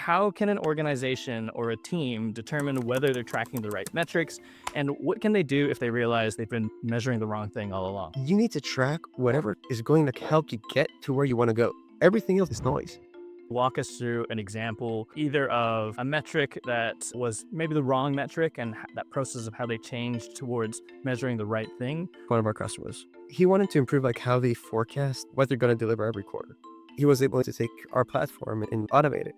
How can an organization or a team determine whether they're tracking the right metrics? And what can they do if they realize they've been measuring the wrong thing all along? You need to track whatever is going to help you get to where you want to go. Everything else is noise. Walk us through an example, either of a metric that was maybe the wrong metric and that process of how they changed towards measuring the right thing. One of our customers, he wanted to improve how they forecast what they're going to deliver every quarter. He was able to take our platform and automate it.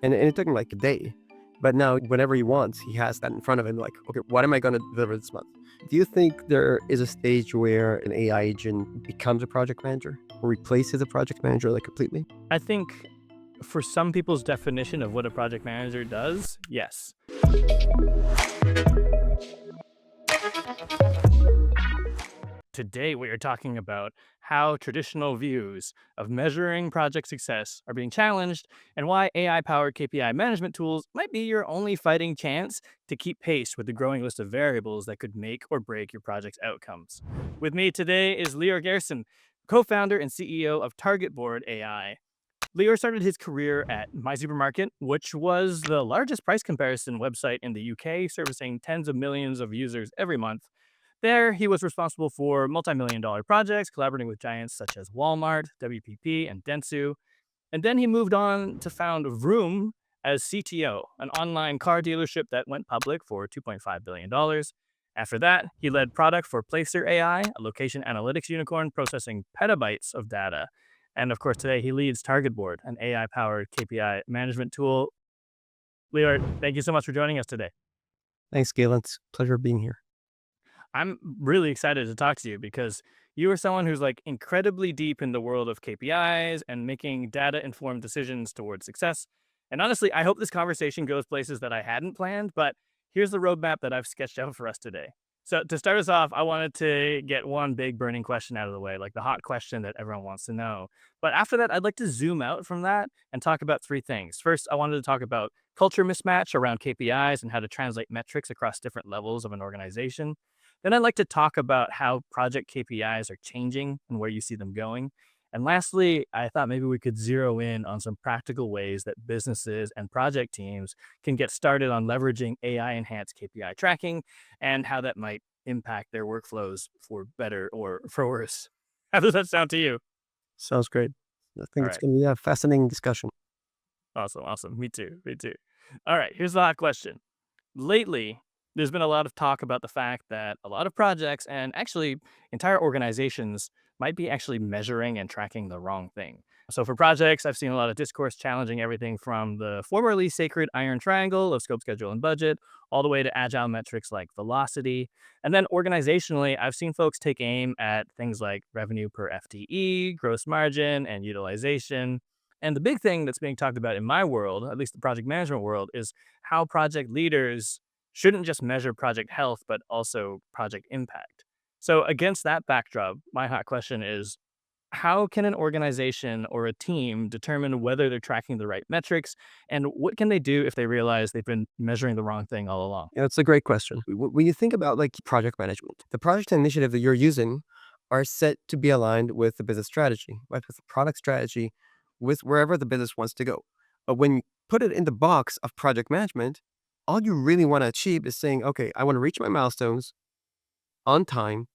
And it took him a day. But now whenever he wants, he has that in front of him. Okay, what am I going to deliver this month? Do you think there is a stage where an AI agent becomes a project manager or replaces a project manager completely? I think for some people's definition of what a project manager does, yes. Today, we are talking about how traditional views of measuring project success are being challenged and why AI-powered KPI management tools might be your only fighting chance to keep pace with the growing list of variables that could make or break your project's outcomes. With me today is Lior Gerson, co-founder and CEO of TargetBoard.ai. Lior started his career at My Supermarket, which was the largest price comparison website in the UK, servicing tens of millions of users every month. There, he was responsible for multi-million-dollar projects, collaborating with giants such as Walmart, WPP, and Dentsu. And then he moved on to found Vroom as CTO, an online car dealership that went public for $2.5 billion. After that, he led product for Placer AI, a location analytics unicorn processing petabytes of data. And of course, today he leads TargetBoard, an AI-powered KPI management tool. Lior, thank you so much for joining us today. Thanks, Galen. It's a pleasure being here. I'm really excited to talk to you because you are someone who's incredibly deep in the world of KPIs and making data-informed decisions towards success. And honestly, I hope this conversation goes places that I hadn't planned, but here's the roadmap that I've sketched out for us today. So to start us off, I wanted to get one big burning question out of the way, the hot question that everyone wants to know. But after that, I'd like to zoom out from that and talk about three things. First, I wanted to talk about culture mismatch around KPIs and how to translate metrics across different levels of an organization. Then I'd like to talk about how project KPIs are changing and where you see them going. And lastly, I thought maybe we could zero in on some practical ways that businesses and project teams can get started on leveraging AI-enhanced KPI tracking and how that might impact their workflows for better or for worse. How does that sound to you? Sounds great. I think All it's right. going to be a fascinating discussion. Awesome. Me too. All right, here's the hot question. Lately, there's been a lot of talk about the fact that a lot of projects and actually entire organizations might be actually measuring and tracking the wrong thing. So for projects, I've seen a lot of discourse challenging everything from the formerly sacred iron triangle of scope, schedule, and budget, all the way to agile metrics like velocity. And then organizationally, I've seen folks take aim at things like revenue per FTE, gross margin, and utilization. And the big thing that's being talked about in my world, at least the project management world, is how project leaders shouldn't just measure project health, but also project impact. So against that backdrop, my hot question is, how can an organization or a team determine whether they're tracking the right metrics? And what can they do if they realize they've been measuring the wrong thing all along? It's a great question. When you think about project management, the project initiative that you're using are set to be aligned with the business strategy, right? With the product strategy, with wherever the business wants to go. But when you put it in the box of project management, all you really want to achieve is saying, okay, I want to reach my milestones on time,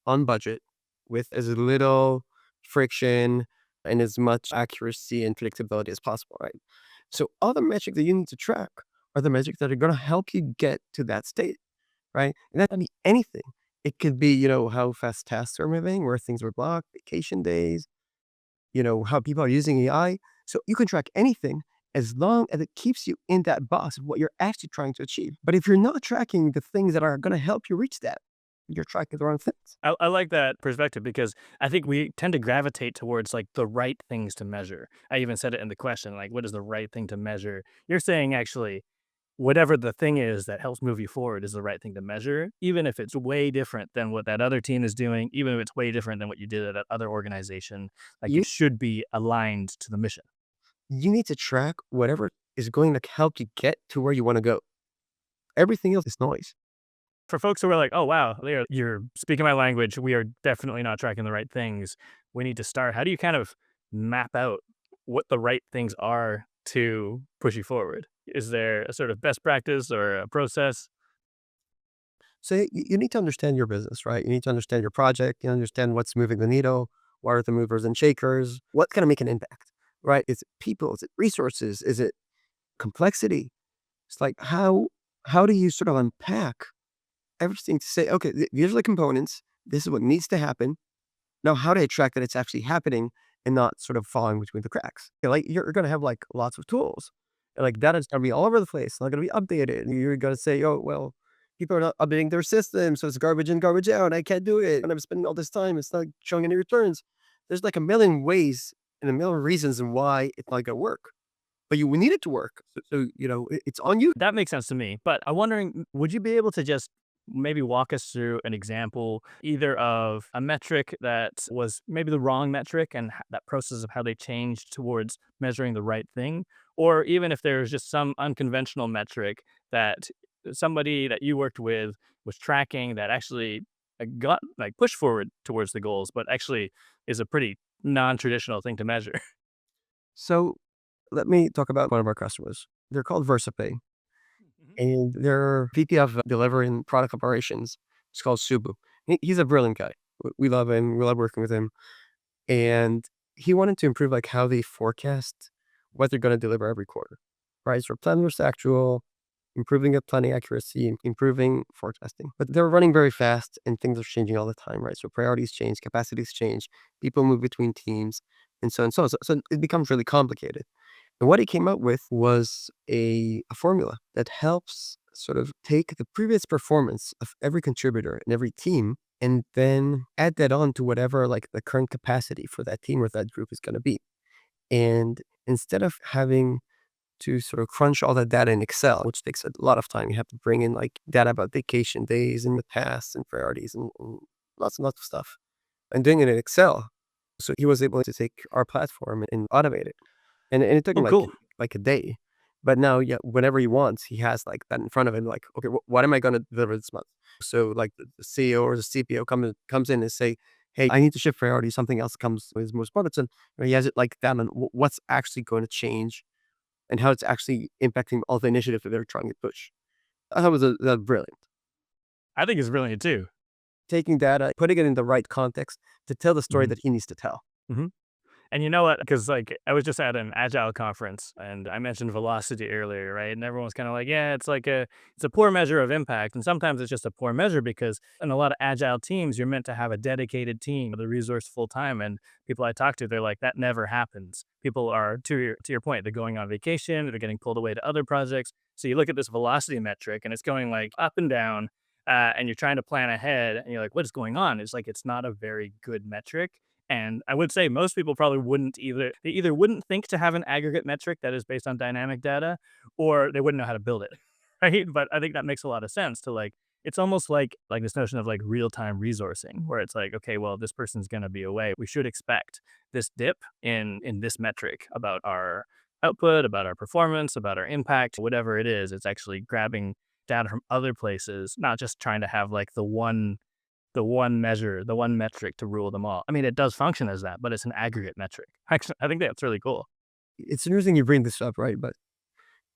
on budget, with as little friction and as much accuracy and predictability as possible, right? So all the metrics that you need to track are the metrics that are going to help you get to that state, right? And that can be anything. It could be, how fast tasks are moving, where things were blocked, vacation days, how people are using AI. So you can track anything as long as it keeps you in that box of what you're actually trying to achieve. But if you're not tracking the things that are going to help you reach that, you're tracking the wrong things. I like that perspective because I think we tend to gravitate towards the right things to measure. I even said it in the question, what is the right thing to measure? You're saying actually, whatever the thing is that helps move you forward is the right thing to measure, even if it's way different than what that other team is doing, even if it's way different than what you did at that other organization. You It should be aligned to the mission. you need to track whatever is going to help you get to where you want to go. Everything else is noise. For folks who are like, oh, wow, Leo, you're speaking my language. We are definitely not tracking the right things. We need to start. How do you kind of map out what the right things are to push you forward? Is there a sort of best practice or a process? So you need to understand your business, right? You need to understand your project. You understand what's moving the needle. What are the movers and shakers? What's going to make an impact, right? Is it people? Is it resources? Is it complexity? It's like how do you sort of unpack everything to say, okay, these are the components. This is what needs to happen. Now, how do I track that it's actually happening and not sort of falling between the cracks? Like you're gonna have like lots of tools. And like data's gonna be all over the place, not gonna be updated. And you're gonna say, oh well, people are not updating their system, so it's garbage in, garbage out. I can't do it. And I'm spending all this time, it's not showing any returns. There's like a million ways and a million reasons why it's not gonna work. But you need it to work. So it's on you. That makes sense to me, but I'm wondering, would you be able to just maybe walk us through an example either of a metric that was maybe the wrong metric and that process of how they changed towards measuring the right thing? Or even if there's just some unconventional metric that somebody that you worked with was tracking that actually got like pushed forward towards the goals, but actually is a pretty non-traditional thing to measure. So let me talk about one of our customers. They're called VersaPay. And their VP of delivery and product operations is called Subu. He's a brilliant guy. We love him. We love working with him. And he wanted to improve like how they forecast what they're going to deliver every quarter, right? So plan versus actual, improving the planning accuracy, and improving forecasting. But they're running very fast and things are changing all the time, right? So priorities change, capacities change, people move between teams, and so on and so on. So it becomes really complicated. And what he came up with was a formula that helps sort of take the previous performance of every contributor and every team and then add that on to whatever like the current capacity for that team or that group is going to be. And instead of having to sort of crunch all that data in Excel, which takes a lot of time, you have to bring in like data about vacation days and the tasks and priorities and lots and lots of stuff. And doing it in Excel. So he was able to take our platform and automate it. And it took him Oh, cool. like a day. But now, yeah, whenever he wants, he has like that in front of him. Like, okay, what am I going to deliver this month? So like the CEO or the CPO comes in and say, hey, I need to shift priority. Something else comes with most products, and he has it like that on what's actually going to change and how it's actually impacting all the initiatives that they're trying to push. I thought it was brilliant. I think it's brilliant too. Taking data, putting it in the right context to tell the story Mhm. that he needs to tell. Mhm. And you know what? Because like I was just at an agile conference and I mentioned velocity earlier, right? And everyone's kind of like, yeah, it's a poor measure of impact. And sometimes it's just a poor measure because in a lot of agile teams, you're meant to have a dedicated team, the resource full time. And people I talk to, they're like, that never happens. People are to your point, they're going on vacation, they're getting pulled away to other projects. So you look at this velocity metric and it's going like up and down. And you're trying to plan ahead and you're like, what is going on? It's like it's not a very good metric, and I would say most people probably wouldn't either. They either wouldn't think to have an aggregate metric that is based on dynamic data, or they wouldn't know how to build it, right? But I think that makes a lot of sense to like. It's almost like this notion of like real time resourcing, where it's like, okay, well, this person's going to be away. We should expect this dip in this metric about our output, about our performance, about our impact, whatever it is. It's actually grabbing data from other places, not just trying to have like the one measure, the one metric to rule them all. I mean, it does function as that, but it's an aggregate metric. Actually, I think that's really cool. It's interesting you bring this up, right? But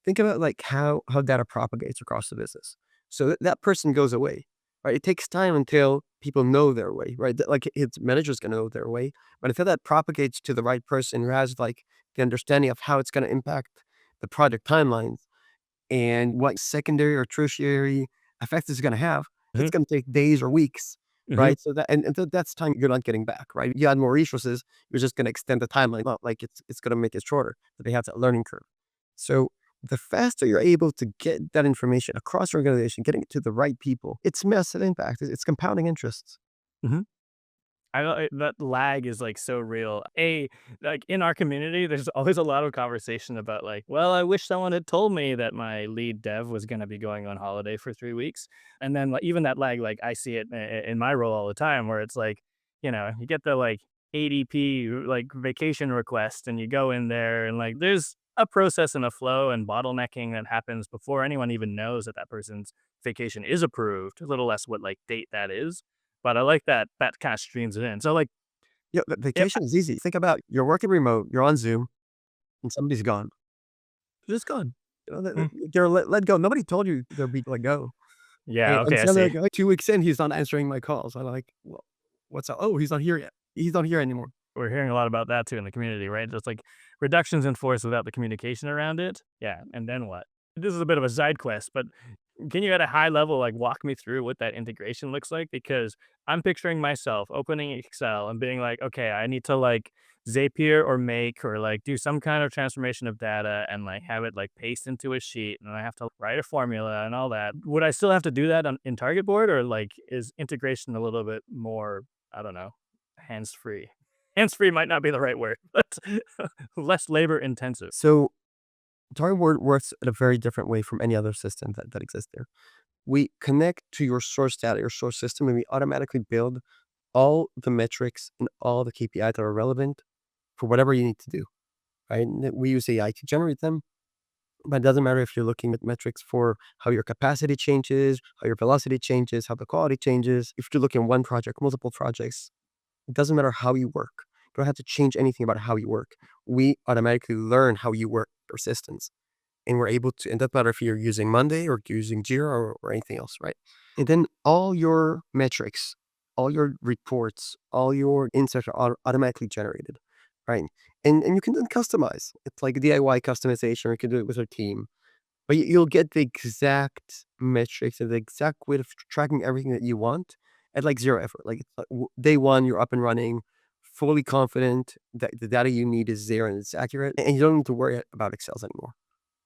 think about like how data propagates across the business. So that person goes away, right? It takes time until people know their way, right? Like his manager's gonna know their way, but until that propagates to the right person who has like the understanding of how it's gonna impact the project timelines and what secondary or tertiary effects it's gonna have, Mhm, it's gonna take days or weeks, mhm. right? So that's time you're not getting back, right? You add more resources, you're just gonna extend the timeline. Well, like it's gonna make it shorter, but they have that learning curve. So the faster you're able to get that information across your organization, getting it to the right people, it's massive impact. It's compounding interests. Mhm. That lag is like so real. Like in our community, there's always a lot of conversation about like, well, I wish someone had told me that my lead dev was going to be going on holiday for 3 weeks. And then like, even that lag, like I see it in my role all the time, where it's like, you get the like ADP like vacation request, and you go in there, and like there's a process and a flow and bottlenecking that happens before anyone even knows that that person's vacation is approved. A little less what like date that is, but I like that that kinda streams it in. So, like, Yeah, if vacation is easy. Think about you're working remote, you're on Zoom, and somebody's gone. just gone. Hmm. They're let go. Nobody told you they'll be let go. Yeah. And Okay. I so see. like 2 weeks in, he's not answering my calls. I'm like, well, what's up? Oh, he's not here yet. He's not here anymore. We're hearing a lot about that too in the community, right? Just like reductions in force without the communication around it. Yeah. And then what? This is a bit of a side quest, but can you at a high level like walk me through what that integration looks like? Because I'm picturing myself opening Excel and being like, okay, I need to like Zapier or make or like do some kind of transformation of data and like have it like paste into a sheet and I have to write a formula and all that. Would I still have to do that in Target Board or like is integration a little bit more, I don't know, hands free? Hands free might not be the right word, but less labor intensive. So Target works in a very different way from any other system that exists there. We connect to your source data, your source system, and we automatically build all the metrics and all the KPIs that are relevant for whatever you need to do. Right? And we use AI to generate them, but it doesn't matter if you're looking at metrics for how your capacity changes, how your velocity changes, how the quality changes. If you're looking at one project, multiple projects, it doesn't matter how you work. You don't have to change anything about how you work. We automatically learn how you work your systems. And we're able to, and doesn't matter if you're using Monday or using Jira or anything else, right? And then all your metrics, all your reports, all your insights are automatically generated, right? And you can then customize. It's like DIY customization, or you can do it with a team. But you'll get the exact metrics and the exact way of tracking everything that you want at like zero effort. Like it's like day one, you're up and running, fully confident that the data you need is there and it's accurate, and you don't need to worry about Excels anymore.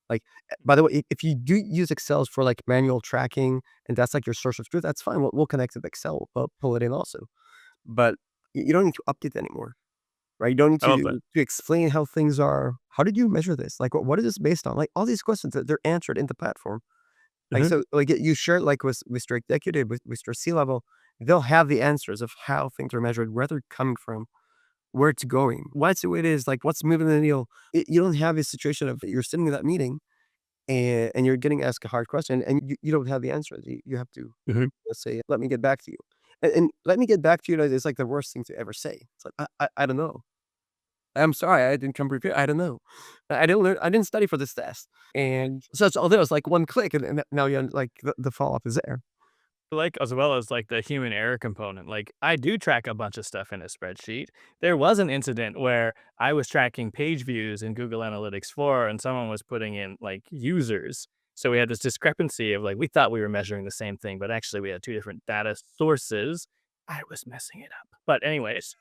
Like, by the way, if you do use Excels for like manual tracking and that's like your source of truth, that's fine. We'll connect with Excel, pull it in also. But you don't need to update anymore, right? You don't need I love that. to explain how things are. How did you measure this? Like, what is this based on? Like all these questions that they're answered in the platform. Like Mhm. so, like you share it like with your executive, with your C level, they'll have the answers of how things are measured, where they're coming from, where it's going, what's the way it is, like what's moving the needle. You don't have a situation of you're sitting in that meeting and you're getting asked a hard question and you don't have the answers. You have to, Mhm. let's say, let me get back to you. And let me get back to you is like the worst thing to ever say. It's like, I don't know. I'm sorry, I didn't come prepared. I don't know. I didn't learn. I didn't study for this test. And so it's all there. It's like one click, and now you're like the follow up is there. Like, as well as, like, the human error component, like, I do track a bunch of stuff in a spreadsheet. There was an incident where I was tracking page views in Google Analytics 4, and someone was putting in, like, users. So we had this discrepancy of, like, we thought we were measuring the same thing, but actually we had 2 different data sources. I was messing it up. But anyways,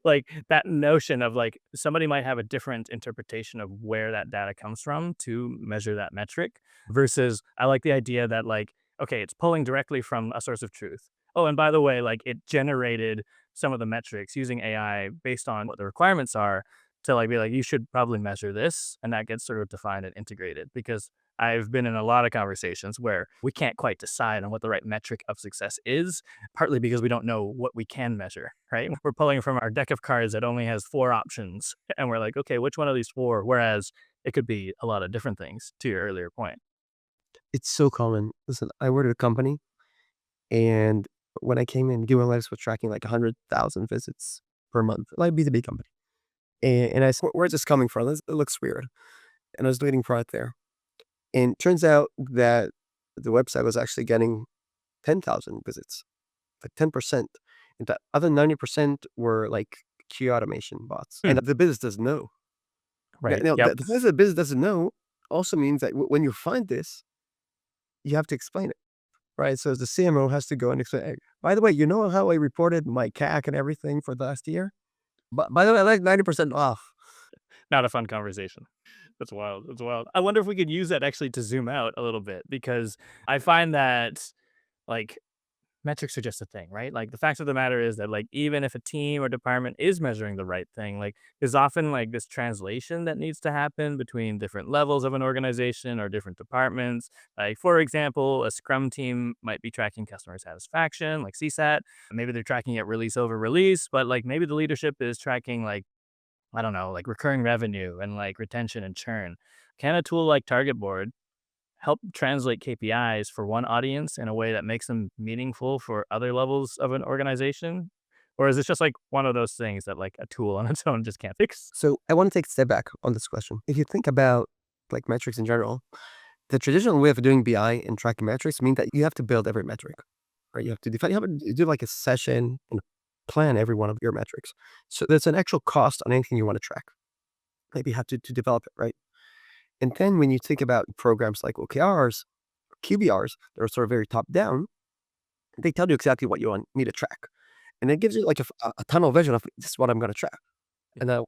like, that notion of, like, somebody might have a different interpretation of where that data comes from to measure that metric versus I like the idea that, like, okay, it's pulling directly from a source of truth. Oh, and by the way, like it generated some of the metrics using AI based on what the requirements are to like be like, you should probably measure this. And that gets sort of defined and integrated because I've been in a lot of conversations where we can't quite decide on what the right metric of success is, partly because we don't know what we can measure, right? We're pulling from our deck of cards that only has 4 options. And we're like, okay, which one of these four? Whereas it could be a lot of different things to your earlier point. It's so common. Listen, I worked at a company, and when I came in, Google Analytics was tracking like 100,000 visits per month, like B2B company. And I said, where's this coming from? It looks weird. And I was leading product there. And it turns out that the website was actually getting 10,000 visits, like 10%. And the other 90% were like key automation bots. Hmm, And the business doesn't know. right. Now, Yep. the fact that the business doesn't know also means that when you find this, you have to explain it, right? So the CMO has to go and explain, "Hey, by the way, you know how I reported my CAC and everything for the last year? But by the way, I like 90% off." Not a fun conversation. That's wild. That's wild. I wonder if we could use that actually to zoom out a little bit because I find that like metrics are just a thing, right? Like the fact of the matter is that like even if a team or department is measuring the right thing, like there's often like this translation that needs to happen between different levels of an organization or different departments. Like for example, a Scrum team might be tracking customer satisfaction, like CSAT. Maybe they're tracking it release over release, but like maybe the leadership is tracking like I don't know, like recurring revenue and like retention and churn. Can a tool like TargetBoard help translate KPIs for one audience in a way that makes them meaningful for other levels of an organization? Or is it just like one of those things that like a tool on its own just can't fix? So I want to take a step back on this question. If you think about like metrics in general, the traditional way of doing BI and tracking metrics mean that you have to build every metric, right? You have to do like a session and plan every one of your metrics. So there's an actual cost on anything you want to track. Maybe you have to develop it, right? And then when you think about programs like OKRs, QBRs, that are sort of very top down, they tell you exactly what you want me to track. And it gives you like a tunnel vision of this is what I'm going to track. And now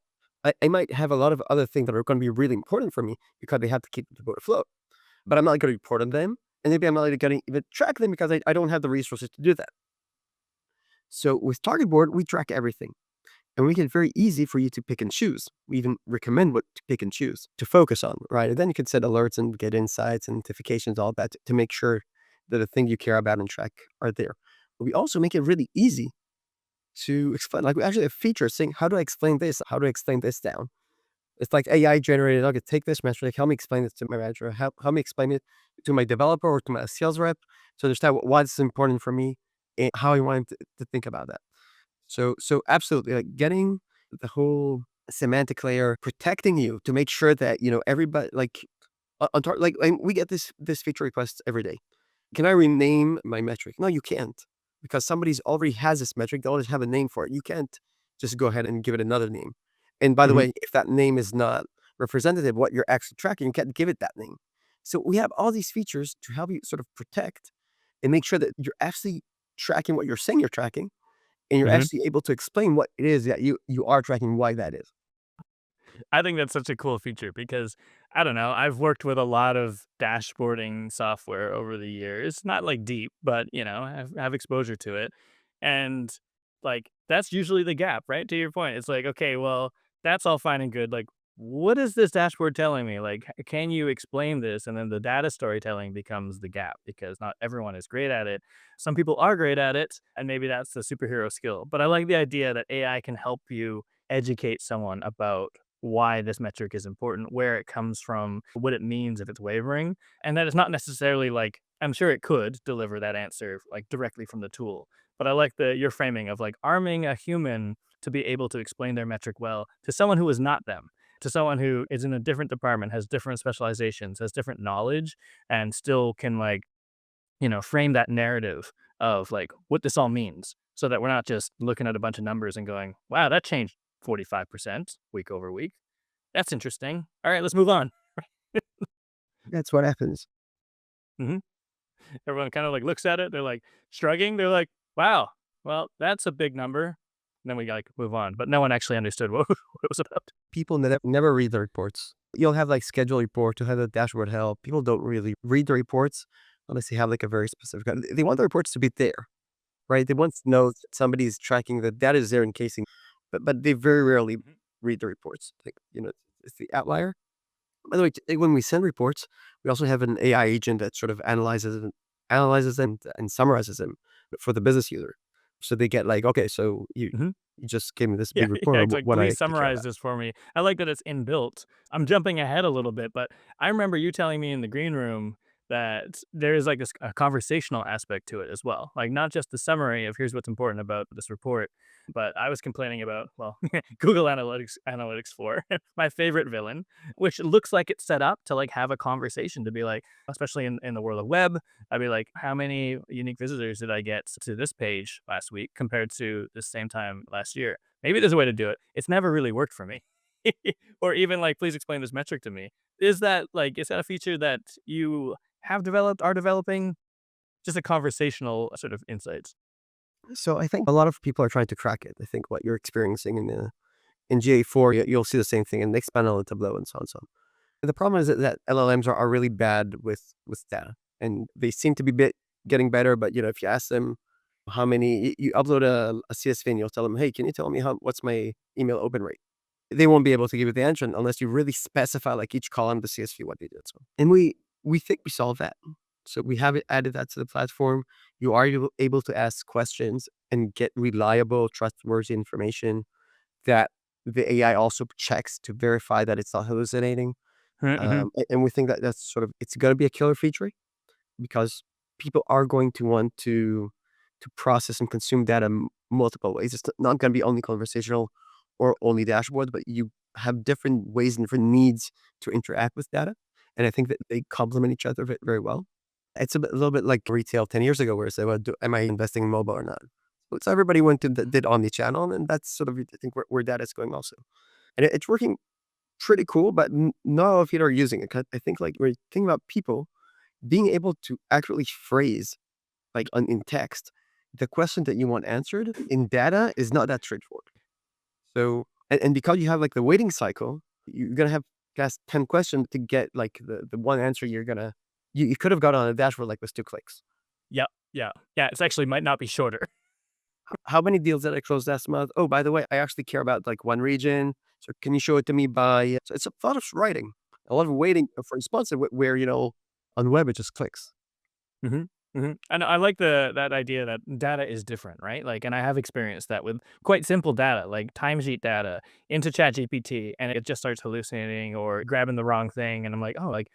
I might have a lot of other things that are going to be really important for me because they have to keep the boat afloat. But I'm not going to report on them. And maybe I'm not going to even track them because I don't have the resources to do that. So with Target Board, we track everything. And we make it very easy for you to pick and choose. We even recommend what to pick and choose to focus on, right? And then you can set alerts and get insights and notifications, all that to make sure that the thing you care about and track are there. But we also make it really easy to explain. Like we actually have features saying, how do I explain this? How do I explain this down? It's like AI generated. Okay, take this metric, help me explain it to my manager, help me explain it to my developer or to my sales rep to understand why it's important for me and how I want him to think about that. So absolutely, like getting the whole semantic layer, protecting you to make sure that, everybody like like we get this feature requests every day. Can I rename my metric? No, you can't because somebody's already has this metric. They already have a name for it. You can't just go ahead and give it another name. And by the Mhm. way, if that name is not representative of what you're actually tracking, you can't give it that name. So we have all these features to help you sort of protect and make sure that you're actually tracking what you're saying you're tracking and you're Mhm. actually able to explain what it is that you are tracking, why that is. I think that's such a cool feature because I don't know, I've worked with a lot of dashboarding software over the years, not like deep, but have exposure to it. And like that's usually the gap, right? To your point. It's like, okay, well, that's all fine and good. Like, what is this dashboard telling me? Like, can you explain this? And then the data storytelling becomes the gap because not everyone is great at it. Some people are great at it, and maybe that's the superhero skill. But I like the idea that AI can help you educate someone about why this metric is important, where it comes from, what it means if it's wavering, and that it's not necessarily like I'm sure it could deliver that answer like directly from the tool. But I like the your framing of like arming a human to be able to explain their metric well to someone who is not them, to someone who is in a different department, has different specializations, has different knowledge, and still can like, frame that narrative of like what this all means so that we're not just looking at a bunch of numbers and going, wow, that changed 45% week over week. That's interesting. All right, let's move on. That's what happens. Mhm. Everyone kind of like looks at it. They're like shrugging. They're like, wow, well, that's a big number. And then we like move on. But no one actually understood what, what it was about. People never read the reports. You'll have like schedule report, you'll have the dashboard help. People don't really read the reports unless they have like a very specific. They want the reports to be there, right? They want to know that somebody's tracking the data is there in casing, but they very rarely Mhm. read the reports. Like it's the outlier. By the way, when we send reports, we also have an AI agent that sort of analyzes them and summarizes them for the business user. So they get like, okay, so Mhm. you just gave me this Yeah, big report yeah, on it's like, what I "Please actually care summarize about. this for me." I like that it's inbuilt. I'm jumping ahead a little bit, but I remember you telling me in the green room that there is, like, this a conversational aspect to it as well. Like, not just the summary of here's what's important about this report, but I was complaining about, well, Google Analytics 4, my favorite villain, which looks like it's set up to, like, have a conversation to be like especially in the world of web, I'd be like, "How many unique visitors did I get to this page last week compared to the same time last year?" Maybe there's a way to do it. It's never really worked for me. Or even like, please explain this metric to me. Is that a feature that you have developed, are developing? Just a conversational sort of insights. So I think a lot of people are trying to crack it. I think what you're experiencing in GA4, you'll see the same thing in next panel and Tableau and so on and so on. The problem is that LLMs are really bad with data, and they seem to be getting better. But if you ask them how many you upload a CSV and you'll tell them, hey, can you tell me what's my email open rate? They won't be able to give you the answer unless you really specify like each column of the CSV what they did. So, and we think we solved that. So we have added that to the platform. You are able to ask questions and get reliable, trustworthy information that the AI also checks to verify that it's not hallucinating. Mhm. And we think that that's sort of it's going to be a killer feature because people are going to want to process and consume data multiple ways. It's not going to be only conversational or only dashboard, but you have different ways and different needs to interact with data. and I think that they complement each other very well. It's a little bit like retail 10 years ago where it's like, well, am I investing in mobile or not? So everybody went to did omni-channel, and that's sort of, I think, where that is going also. And it's working pretty cool, but not all of you are using it. 'Cause I think like when you think about people being able to accurately phrase like in text, the question that you want answered in data is not that straightforward. So, and because you have like the waiting cycle, you're gonna have to ask 10 questions to get like the one answer you could have got on a dashboard like with 2 clicks. Yep. Yeah. Yeah. It's actually might not be shorter. How many deals did I close last month? Oh, by the way, I actually care about like one region. So can you show it to me by, so it's a lot of writing, a lot of waiting for response where, on web, it just clicks. Mhm, mhm, and I like that idea that data is different, right? Like, and I have experienced that with quite simple data, like timesheet data into ChatGPT, and it just starts hallucinating or grabbing the wrong thing, and I'm like, "Oh, like,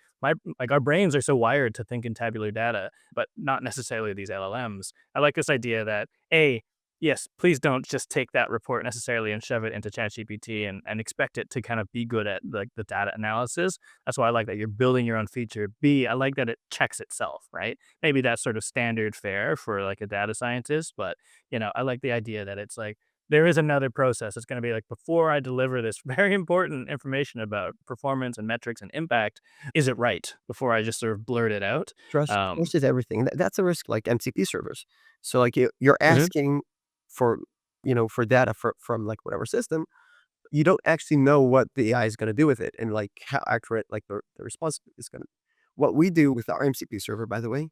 our brains are so wired to think in tabular data, but not necessarily these LLMs." I like this idea that, A, yes, please don't just take that report necessarily and shove it into ChatGPT and expect it to kind of be good at, like, the data analysis. That's why I like that you're building your own feature. B, I like that it checks itself, right? Maybe that's sort of standard fare for like a data scientist, but I like the idea that it's like there is another process. It's going to be like before I deliver this very important information about performance and metrics and impact, is it right before I just sort of blurt it out? Trust is everything. That's a risk like MCP servers. So like you're Mhm. asking for, for data from like whatever system, you don't actually know what the AI is going to do with it and like how accurate like the response is going to. What we do with our MCP server, by the way,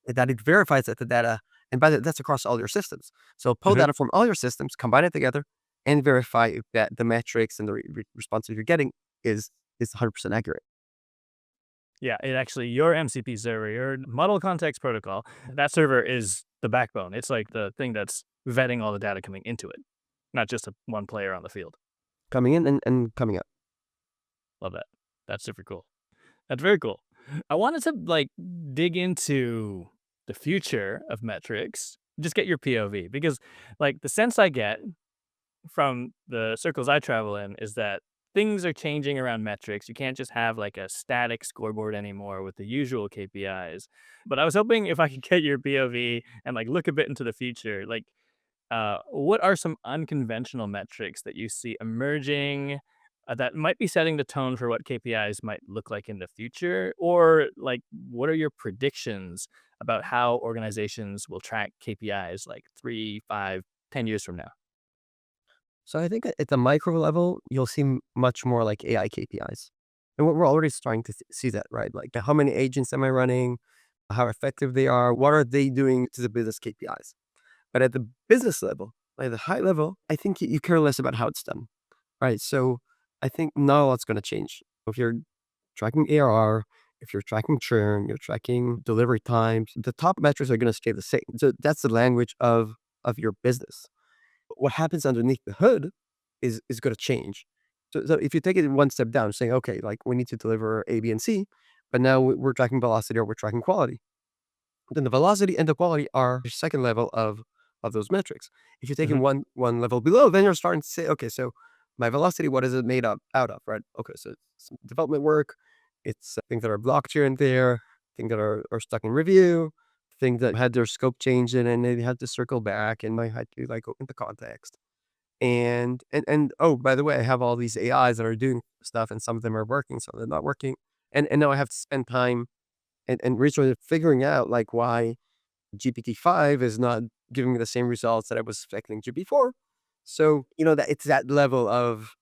is that it verifies that the data, and that's across all your systems. So pull Mhm. data from all your systems, combine it together, and verify if that the metrics and the responses you're getting is 100% accurate. Yeah, it actually your MCP server, your model context protocol, that server is the backbone. It's like the thing that's vetting all the data coming into it, not just one player on the field. Coming in and coming out. Love that. That's super cool. That's very cool. I wanted to like dig into the future of metrics, just get your POV because like the sense I get from the circles I travel in is that things are changing around metrics. You can't just have like a static scoreboard anymore with the usual KPIs. But I was hoping if I could get your POV and like look a bit into the future, like what are some unconventional metrics that you see emerging that might be setting the tone for what KPIs might look like in the future? Or, like, what are your predictions about how organizations will track KPIs like 3, 5, 10 years from now? So I think at the micro level, you'll see much more like AI KPIs. And we're already starting to see that, right? Like how many agents am I running? How effective they are? What are they doing to the business KPIs? But at the business level, like the high level, I think you care less about how it's done, right? So I think not a lot's going to change. If you're tracking ARR, if you're tracking churn, you're tracking delivery times, the top metrics are going to stay the same. So that's the language of your business. What happens underneath the hood is going to change. So if you take it one step down, saying, okay, like we need to deliver A, B, and C, but now we're tracking velocity or we're tracking quality. Then the velocity and the quality are the second level of those metrics. If you take it Mhm. one level below, then you're starting to say, okay, so my velocity, what is it made up out of, right? Okay, so it's some development work, it's things that are blocked here and there, things that are stuck in review, things that had their scope changed and they had to circle back and might had to like go into context. And oh, by the way, I have all these AIs that are doing stuff, and some of them are working, some of them not working. And now I have to spend time and research figuring out like why GPT-5 is not giving me the same results that I was expecting to before. So, that it's that level of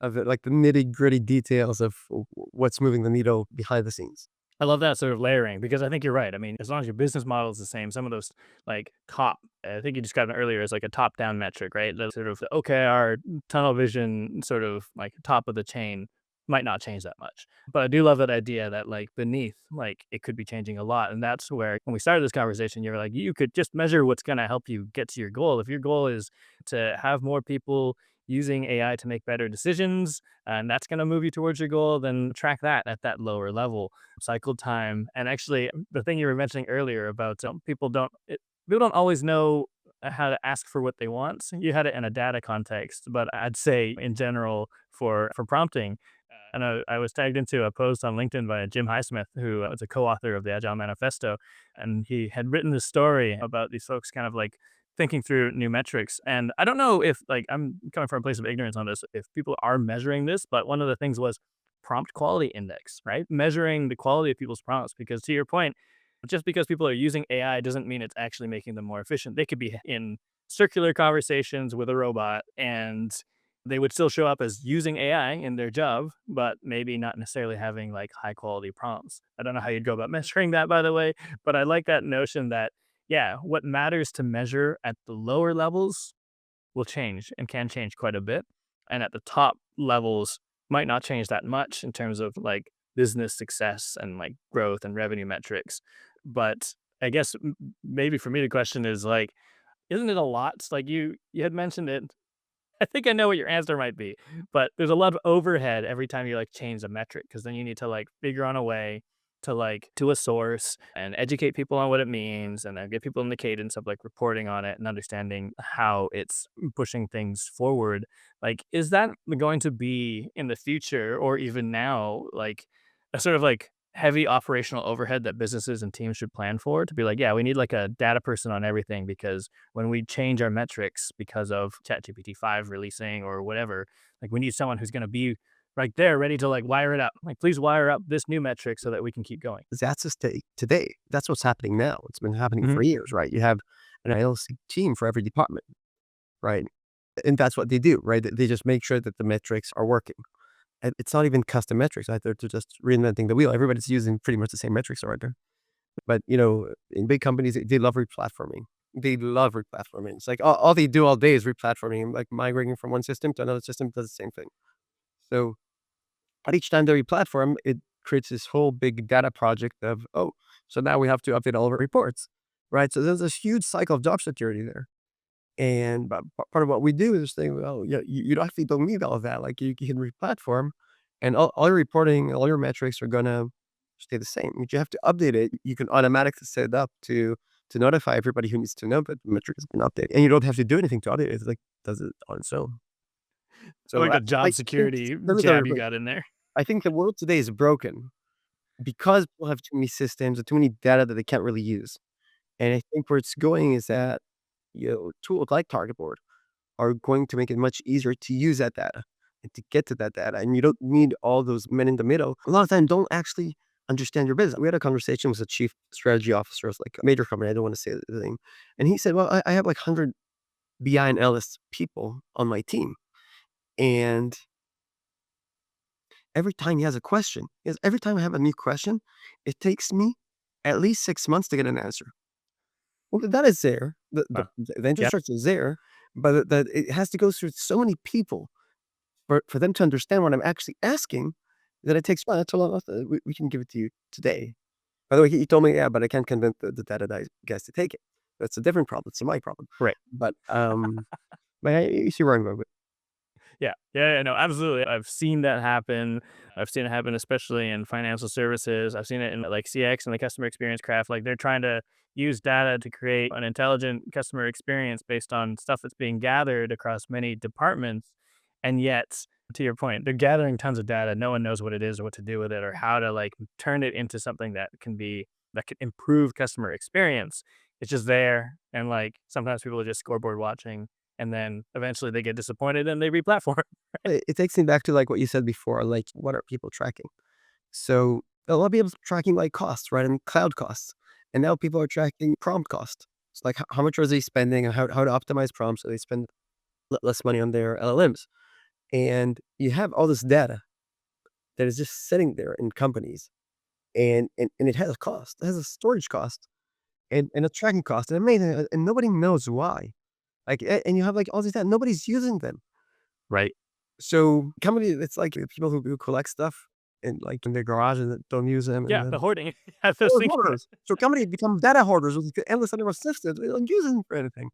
like the nitty-gritty details of what's moving the needle behind the scenes. I love that sort of layering because I think you're right. I mean, as long as your business model is the same, some of those like I think you described it earlier as like a top down metric, right? The sort of the OKR tunnel vision, sort of like top of the chain might not change that much. But I do love that idea that like beneath, like it could be changing a lot. And that's where when we started this conversation, you were like, you could just measure what's going to help you get to your goal. If your goal is to have more people using AI to make better decisions, and that's going to move you towards your goal, then track that at that lower level cycle time. And actually, the thing you were mentioning earlier about people don't always know how to ask for what they want. You had it in a data context, but I'd say in general for prompting, And I was tagged into a post on LinkedIn by Jim Highsmith, who was a co-author of the Agile Manifesto, and he had written this story about these folks kind of like thinking through new metrics. And I don't know if like I'm coming from a place of ignorance on this, if people are measuring this, but one of the things was prompt quality index, right? Measuring the quality of people's prompts, because to your point, just because people are using AI doesn't mean it's actually making them more efficient. They could be in circular conversations with a robot and they would still show up as using AI in their job, but maybe not necessarily having like high quality prompts. I don't know how you'd go about measuring that, by the way, but I like that notion that, yeah, what matters to measure at the lower levels will change and can change quite a bit. And at the top levels might not change that much in terms of like business success and like growth and revenue metrics. But I guess maybe for me, the question is like, isn't it a lot? Like you had mentioned it, I think I know what your answer might be, but there's a lot of overhead every time you like change a metric because then you need to like figure on a way to like to a source and educate people on what it means and then get people in the cadence of like reporting on it and understanding how it's pushing things forward. Like, is that going to be in the future or even now, like a sort of like heavy operational overhead that businesses and teams should plan for to be like, yeah, we need like a data person on everything because when we change our metrics because of ChatGPT 5 releasing or whatever, like we need someone who's going to be right there ready to like wire it up. Like, please wire up this new metric so that we can keep going. That's a state today. That's what's happening now. It's been happening Mhm. for years, right? You have an ILC team for every department, right? And that's what they do, right? They just make sure that the metrics are working. And it's not even custom metrics, right? They're just reinventing the wheel. Everybody's using pretty much the same metrics already. But, in big companies, they love replatforming. They love replatforming. It's like all they do all day is replatforming, like migrating from one system to another system does the same thing. So, but each time they replatform, it creates this whole big data project of, oh, so now we have to update all of our reports, right? So there's this huge cycle of job security there. And but part of what we do is say, well, yeah, you actually don't need all of that. Like you can replatform, and all your reporting, all your metrics are gonna stay the same. But you have to update it. You can automatically set it up to notify everybody who needs to know that the metric has been updated, and you don't have to do anything to update it. It's like does it on its own. I So like I, the job I think security let me jab you clarify. got in there. I think the world today is broken because people have too many systems and too many data that they can't really use. And I think where it's going is that tools like TargetBoard are going to make it much easier to use that data and to get to that data. And you don't need all those men in the middle. A lot of time don't actually understand your business. We had a conversation with a chief strategy officer of like a major company. I don't want to say the name. And he said, well, I have like 100 BI and LS people on my team. And every time he has a question, every time I have a new question, it takes me at least 6 months to get an answer. Well, that is there. Huh. The Yep. infrastructure is there, but that it has to go through so many people for them to understand what I'm actually asking, that it takes well, I told him, we can give it to you today." By the way, he told me, "Yeah, but I can't convince the data guys to take it." That's a different problem, it's my problem. Right. But you see where I'm going with. Yeah. Yeah, yeah, no, absolutely. I've seen that happen. I've seen it happen, especially in financial services. I've seen it in like CX and the customer experience craft. Like they're trying to use data to create an intelligent customer experience based on stuff that's being gathered across many departments. And yet, to your point, they're gathering tons of data. No one knows what it is or what to do with it or how to like turn it into something that can improve customer experience. It's just there. And like sometimes people are just scoreboard watching and then eventually they get disappointed and they replatform. It takes me back to, like, what you said before, like, what are people tracking? So, a lot of people are tracking, like, costs, right, and cloud costs, and now people are tracking prompt cost. It's like, how much are they spending and how to optimize prompts so they spend less money on their LLMs, and you have all this data that is just sitting there in companies, and it has a cost. It has a storage cost and a tracking cost, and amazing, and nobody knows why. Like, and you have, like, all these data, nobody's using them. Right. So, company it's like people who collect stuff in, like, in their garage and then don't use them, and Yeah, the then hoarding. I was or thinking that hoarders. So, companies become data hoarders with endless number of systems. They don't use them for anything.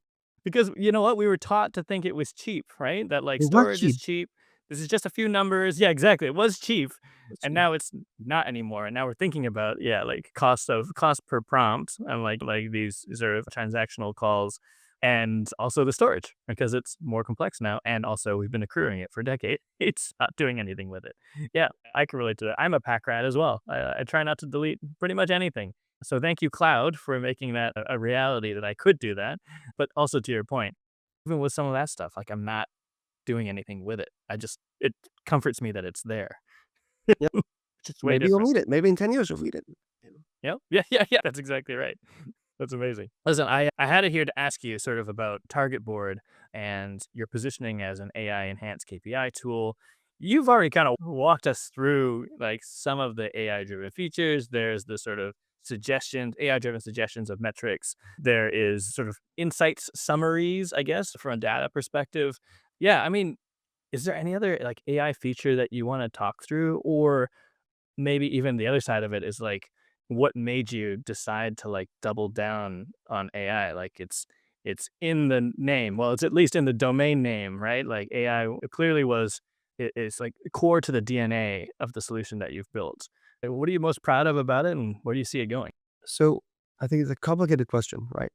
because you know what? We were taught to think it was cheap, right? That like They were storage is cheap. cheap. This is just a few numbers. Yeah, exactly. It was cheap. It's And cheap. now it's not anymore. And now we're thinking about, yeah, like cost per prompt and like these sort of transactional calls. and also the storage because it's more complex now. And also, we've been accruing it for decades. It's not doing anything with it. Yeah, I can relate to that. I'm a pack rat as well. I try not to delete pretty much anything. So thank you, Cloud, for making that a reality that I could do that. But also to your point, even with some of that stuff, like I'm not doing anything with it. It comforts me that it's there. Yeah, It's just way maybe you'll different. need it. Maybe in 10 years you'll need it. Yep. Yeah, yeah, yeah. That's exactly right. That's amazing. Listen, I had it here to ask you sort of about Target Board and your positioning as an AI-enhanced KPI tool. You've already kind of walked us through like some of the AI-driven features. There's the sort of suggestions, AI-driven suggestions of metrics. There is sort of insights summaries, I guess, from a data perspective. Yeah, I mean, is there any other like AI feature that you want to talk through, or maybe even the other side of it is like, what made you decide to like double down on AI? Like it's in the name. Well, it's at least in the domain name, right? Like AI clearly it's like core to the DNA of the solution that you've built. What are you most proud of about it, and where do you see it going? So I think it's a complicated question, right?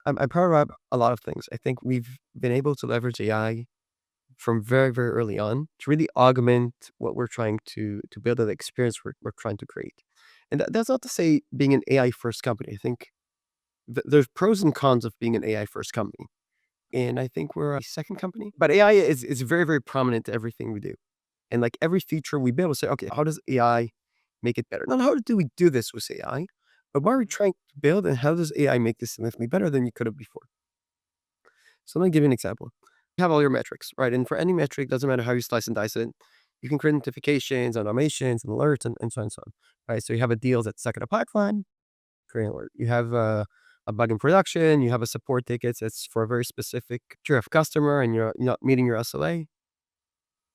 I'm proud about a lot of things. I think we've been able to leverage AI from very, very early on to really augment what we're trying to build, an experience we're trying to create. And that's not to say being an AI first company. I think there's pros and cons of being an AI first company. And I think we're a second company. But AI is very, very prominent to everything we do. And like every feature we build, we say, okay, how does AI make it better? Not how do we do this with AI, but what are we trying to build and how does AI make this significantly better than you could have before? So let me give you an example. You have all your metrics, right? And for any metric, doesn't matter how you slice and dice it, you can create notifications, automations, and alerts, and so on and so on. Right. So you have a deal that's stuck in a pipeline, create an alert. You have a bug in production, you have a support ticket that's for a very specific tier of customer and you're not meeting your SLA,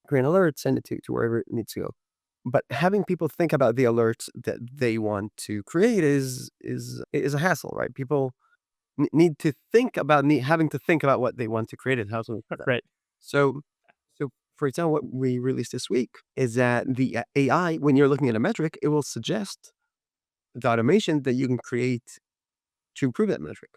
create an alert, send it to wherever it needs to go. But having people think about the alerts that they want to create is a hassle, right? People need to think about having to think about what they want to create and how to do that. Right. So, so for example, what we released this week is that the AI, when you're looking at a metric, it will suggest the automation that you can create to improve that metric.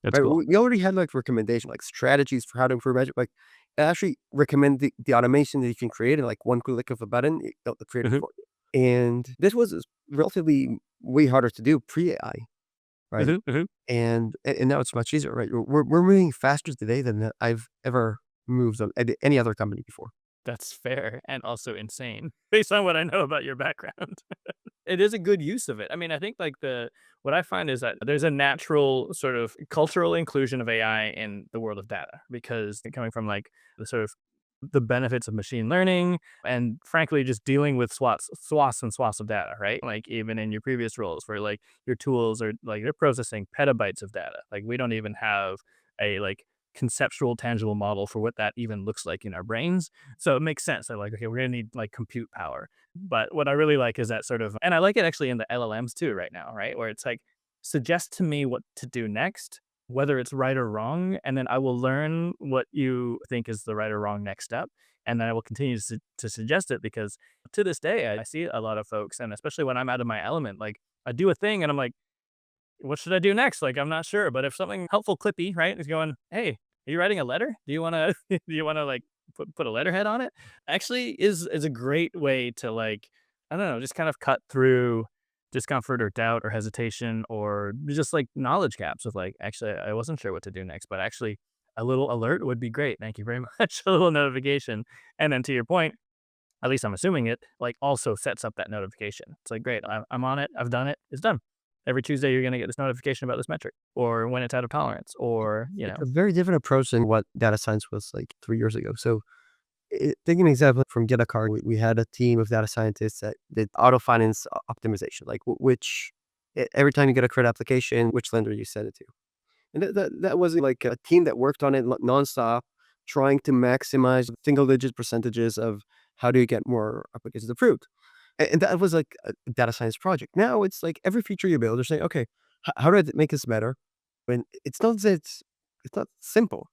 That's Right? cool. We already had like recommendation, like strategies for how to improve metric. Like, it actually recommend the automation that you can create in like one click of a button. It'll create it Hmm. for you. And this was relatively way harder to do pre AI, right? Hmm. Hmm. And now it's much easier, right? We're moving faster today than I've ever moved on any other company before. That's fair and also insane based on what I know about your background. It is a good use of it. I mean, I think like the what I find is that there's a natural sort of cultural inclusion of AI in the world of data because coming from like the sort of the benefits of machine learning and frankly just dealing with swaths and swaths of data, right? Like even in your previous roles where like your tools are like they're processing petabytes of data. Like we don't even have a like conceptual tangible model for what that even looks like in our brains. So it makes sense. They're like, okay, we're gonna need like compute power. But what I really like is that sort of, and I like it actually in the LLMs too right now, right? Where it's like, suggest to me what to do next, whether it's right or wrong, and then I will learn what you think is the right or wrong next step. And then I will continue to suggest it because to this day, I see a lot of folks, and especially when I'm out of my element, like I do a thing and I'm like, what should I do next? Like, I'm not sure. But if something helpful, clippy, right, is going, hey, are you writing a letter? Do you want to, do you want to like put a letterhead on it? Actually, is a great way to like, I don't know, just kind of cut through discomfort or doubt or hesitation or just like knowledge gaps of like, actually, I wasn't sure what to do next, but actually, a little alert would be great. Thank you very much. A little notification, and then to your point, at least I'm assuming it, like, also sets up that notification. It's like, "Great, I'm on it, I've done it, it's done. Every Tuesday, you're gonna get this notification about this metric," or when it's out of tolerance, or, you It's know. a very different approach than what data science was like 3 years ago. So taking an example from Get a Car, we had a team of data scientists that did auto finance optimization, like which every time you get a credit application, which lender you send it to. And that was like a team that worked on it nonstop, trying to maximize single digit percentages of how do you get more applications approved. And that was like a data science project. Now it's like every feature you build, you're saying, okay, how do I make this better? And it's not that it's not simple,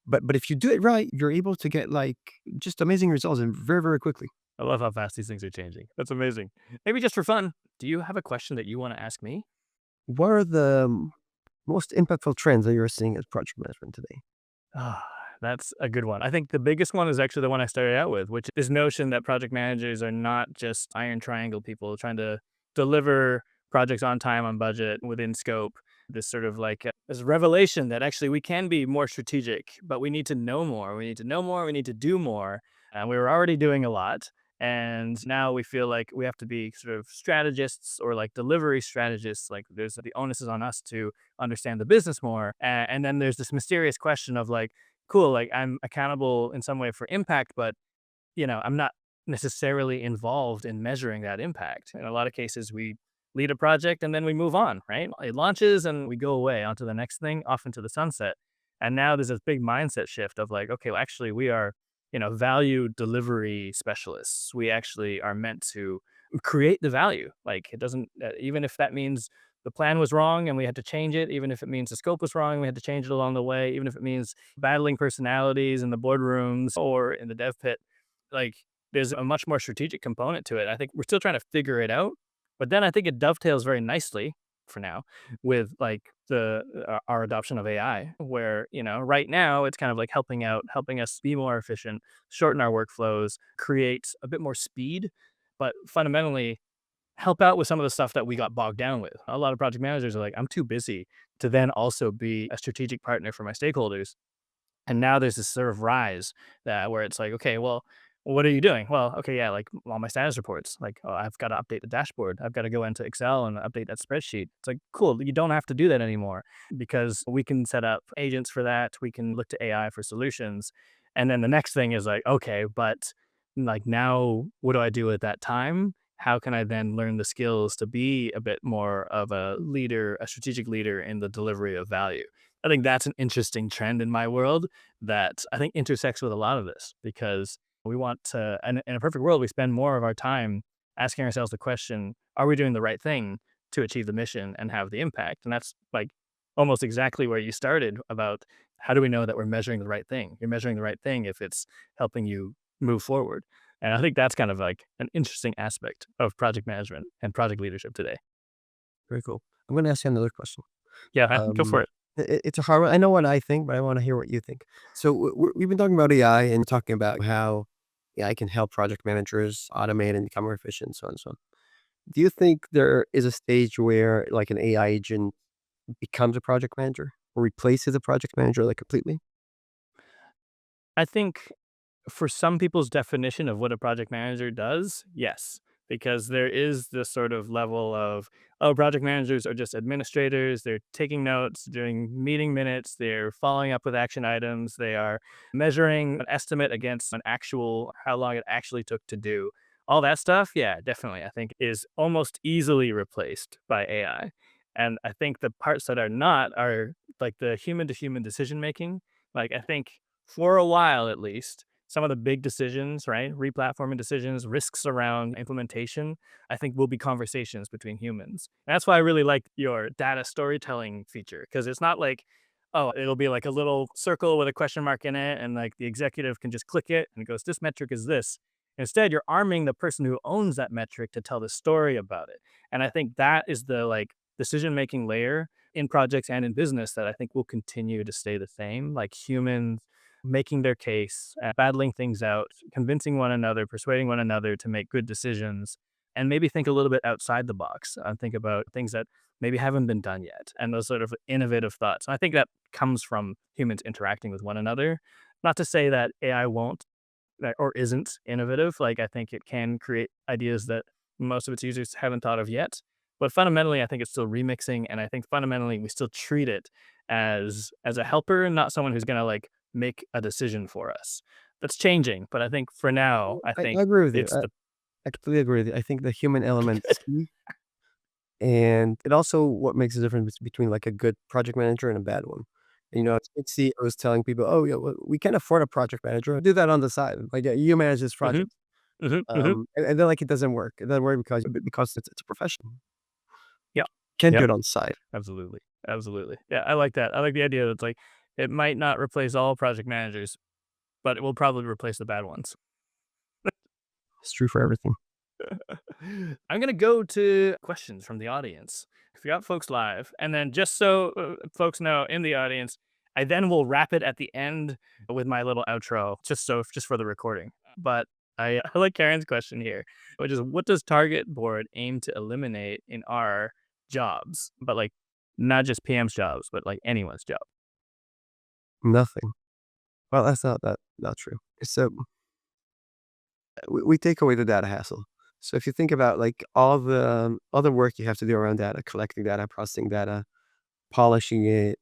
but if you do it right, you're able to get like just amazing results and very, very quickly. I love how fast these things are changing. That's amazing. Maybe just for fun, do you have a question that you wanna ask me? What are the most impactful trends that you're seeing as project management today? Ah, that's a good one. I think the biggest one is actually the one I started out with, which is notion that project managers are not just iron triangle people trying to deliver projects on time, on budget, within scope. This sort of like this revelation that actually we can be more strategic, but we need to know more. We need to know more. We need to do more. And we were already doing a lot. And now we feel like we have to be sort of strategists or like delivery strategists. Like there's the onus is on us to understand the business more. And then there's this mysterious question of like, cool, like I'm accountable in some way for impact, but I'm not necessarily involved in measuring that impact. In a lot of cases, we lead a project and then we move on, right? It launches and we go away onto the next thing, off into the sunset. And now there's this big mindset shift of like, okay, well, actually, we are, value delivery specialists. We actually are meant to create the value. Like, it doesn't, even if that means the plan was wrong and we had to change it, even if it means the scope was wrong, we had to change it along the way, even if it means battling personalities in the boardrooms or in the dev pit, like there's a much more strategic component to it. I think we're still trying to figure it out, but then I think it dovetails very nicely for now with like the our adoption of AI, where right now it's kind of like helping out, helping us be more efficient, shorten our workflows, create a bit more speed, but fundamentally help out with some of the stuff that we got bogged down with. A lot of project managers are like, I'm too busy to then also be a strategic partner for my stakeholders. And now there's this sort of rise that where it's like, okay, well, what are you doing? Well, okay, yeah, like all my status reports, like, oh, I've got to update the dashboard. I've got to go into Excel and update that spreadsheet. It's like, cool, you don't have to do that anymore because we can set up agents for that. We can look to AI for solutions. And then the next thing is like, okay, but like now, what do I do at that time? How can I then learn the skills to be a bit more of a leader, a strategic leader in the delivery of value? I think that's an interesting trend in my world that I think intersects with a lot of this because we want to, and in a perfect world, we spend more of our time asking ourselves the question, are we doing the right thing to achieve the mission and have the impact? And that's like almost exactly where you started about how do we know that we're measuring the right thing? You're measuring the right thing if it's helping you move forward. And I think that's kind of like an interesting aspect of project management and project leadership today. Very cool. I'm gonna ask you another question. Yeah, go for Um, it. it's a hard one. I know what I think, but I wanna hear what you think. So we've been talking about AI and talking about how AI can help project managers automate and become more efficient, so on and so on. Do you think there is a stage where, like, an AI agent becomes a project manager or replaces a project manager, like, completely? I think for some people's definition of what a project manager does, yes, because there is this sort of level of, oh, project managers are just administrators. They're taking notes, doing meeting minutes, they're following up with action items, they are measuring an estimate against an actual, how long it actually took to do. All that stuff, yeah, definitely, I think is almost easily replaced by AI. And I think the parts that are not are like the human to human decision making. Like, I think for a while at least, some of the big decisions, right? Replatforming decisions, risks around implementation, I think will be conversations between humans. And that's why I really like your data storytelling feature because it's not like, oh, it'll be like a little circle with a question mark in it, and like the executive can just click it and it goes, this metric is this. Instead, you're arming the person who owns that metric to tell the story about it. And I think that is the like decision making layer in projects and in business that I think will continue to stay the same. Like humans making their case, battling things out, convincing one another, persuading one another to make good decisions, and maybe think a little bit outside the box and think about things that maybe haven't been done yet and those sort of innovative thoughts. And I think that comes from humans interacting with one another. Not to say that AI won't or isn't innovative. Like I think it can create ideas that most of its users haven't thought of yet. But fundamentally, I think it's still remixing, and I think fundamentally we still treat it as a helper, not someone who's gonna like make a decision for us. That's changing, but I think for now, I I think agree with you. it's the I completely agree with you. I think the human element is good. key, and it also what makes a difference between, like, a good project manager and a bad one. It's CEOs telling people, "Oh, yeah, we can't afford a project manager. Do that on the side. Like, yeah, you manage this Mhm, project." mhm, mhm. And then, like, it doesn't work. It doesn't work because it's a profession. Yeah. Can't do Yep. it on the side. Absolutely. Absolutely. Yeah, I like that. I like the idea that it's like it might not replace all project managers, but it will probably replace the bad ones. It's true for everything. I'm gonna go to questions from the audience. If we got folks live, and then just so folks know in the audience, I then will wrap it at the end with my little outro, just for the recording. But I like Karen's question here, which is, what does Target Board aim to eliminate in our jobs? But like not just PM's jobs, but like anyone's job. Nothing. Well, that's not true. So we take away the data hassle. So if you think about like all the other work you have to do around data, collecting data, processing data, polishing it,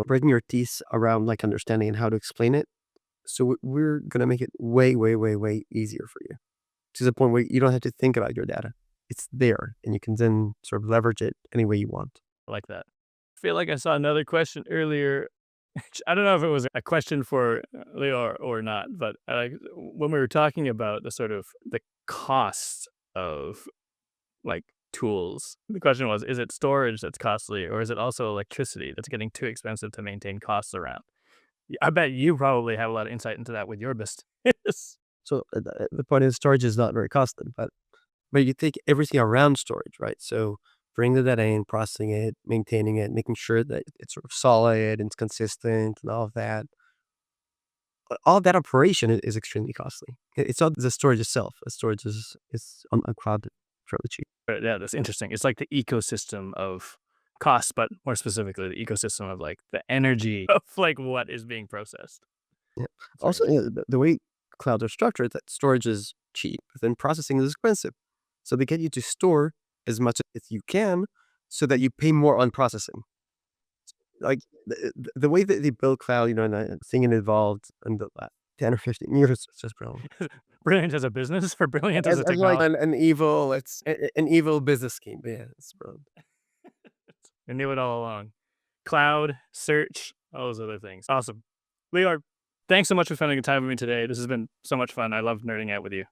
breaking your teeth around like understanding and how to explain it. So we're gonna make it way, way, way, way easier for you to the point where you don't have to think about your data. It's there, and you can then sort of leverage it any way you want. I like that. I feel like I saw another question earlier. I don't know if it was a question for Lior or not, but like when we were talking about the sort of the cost of like tools, the question was, is it storage that's costly, or is it also electricity that's getting too expensive to maintain costs around? I bet you probably have a lot of insight into that with your business. So the point is, storage is not very costly, but you take everything around storage, right? So bring the data in, processing it, maintaining it, making sure that it's sort of solid and it's consistent and all of that. All that operation is extremely costly. It's not the storage itself. The storage is on cloud fairly cheap. But yeah, that's interesting. It's like the ecosystem of costs, but more specifically, the ecosystem of like the energy of like what is being processed. Yeah. It's very Also, interesting. the way clouds are structured, that storage is cheap, then processing is expensive. So they get you to store as much as you can so that you pay more on processing. Like the way that they build cloud, and I think it evolved in the last 10 or 15 years, it's just brilliant. Brilliant as a business or brilliant as a As like technology. an evil business scheme. Yeah, it's brilliant. I knew it all along. Cloud, search, all those other things. Awesome. Lior, thanks so much for spending the time with me today. This has been so much fun. I love nerding out with you.